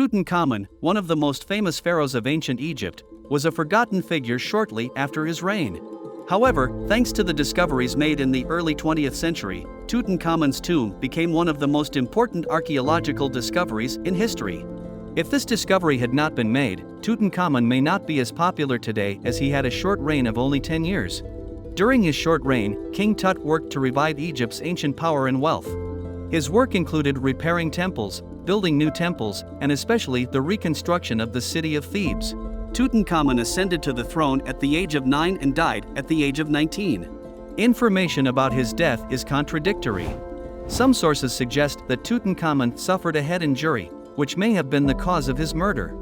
Tutankhamun, one of the most famous pharaohs of ancient Egypt, was a forgotten figure shortly after his reign. However, thanks to the discoveries made in the early 20th century, Tutankhamun's tomb became one of the most important archaeological discoveries in history. If this discovery had not been made, Tutankhamun may not be as popular today, as he had a short reign of only 10 years. During his short reign, King Tut worked to revive Egypt's ancient power and wealth. His work included repairing temples, building new temples, and especially the reconstruction of the city of Thebes. Tutankhamun ascended to the throne at the age of 9 and died at the age of 19. Information about his death is contradictory. Some sources suggest that Tutankhamun suffered a head injury, which may have been the cause of his murder.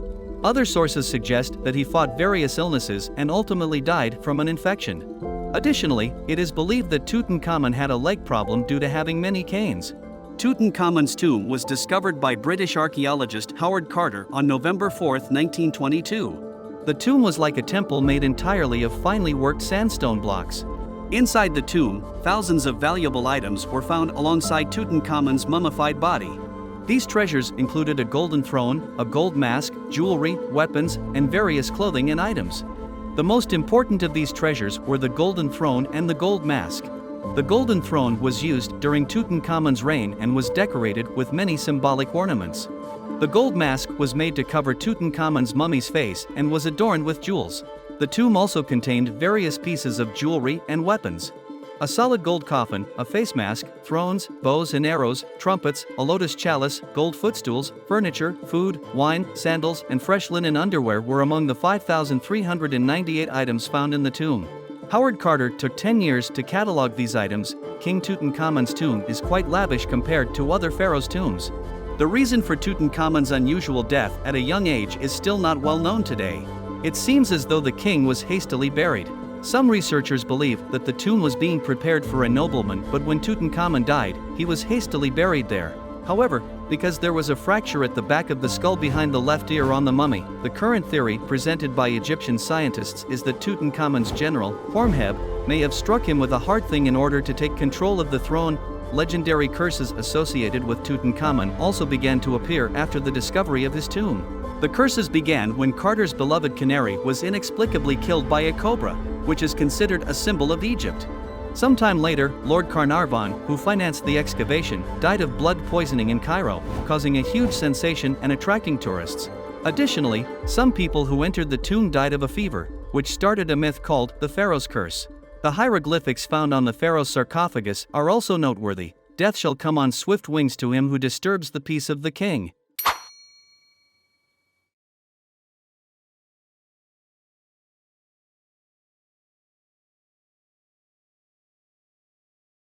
Other sources suggest that he fought various illnesses and ultimately died from an infection. Additionally, it is believed that Tutankhamun had a leg problem due to having many canes. Tutankhamun's tomb was discovered by British archaeologist Howard Carter on November 4, 1922. The tomb was like a temple made entirely of finely worked sandstone blocks. Inside the tomb, thousands of valuable items were found alongside Tutankhamun's mummified body. These treasures included a golden throne, a gold mask, jewelry, weapons, and various clothing and items. The most important of these treasures were the golden throne and the gold mask. The golden throne was used during Tutankhamun's reign and was decorated with many symbolic ornaments. The gold mask was made to cover Tutankhamun's mummy's face and was adorned with jewels. The tomb also contained various pieces of jewelry and weapons. A solid gold coffin, a face mask, thrones, bows and arrows, trumpets, a lotus chalice, gold footstools, furniture, food, wine, sandals, and fresh linen underwear were among the 5,398 items found in the tomb. Howard Carter took 10 years to catalog these items. King Tutankhamun's tomb is quite lavish compared to other pharaohs' tombs. The reason for Tutankhamun's unusual death at a young age is still not well known today. It seems as though the king was hastily buried. Some researchers believe that the tomb was being prepared for a nobleman, but when Tutankhamun died, he was hastily buried there. However, because there was a fracture at the back of the skull behind the left ear on the mummy, the current theory presented by Egyptian scientists is that Tutankhamun's general, Horemheb, may have struck him with a hard thing in order to take control of the throne. Legendary curses associated with Tutankhamun also began to appear after the discovery of his tomb. The curses began when Carter's beloved canary was inexplicably killed by a cobra, which is considered a symbol of Egypt. Sometime later, Lord Carnarvon, who financed the excavation, died of blood poisoning in Cairo, causing a huge sensation and attracting tourists. Additionally, some people who entered the tomb died of a fever, which started a myth called the Pharaoh's Curse. The hieroglyphics found on the pharaoh's sarcophagus are also noteworthy. Death shall come on swift wings to him who disturbs the peace of the king.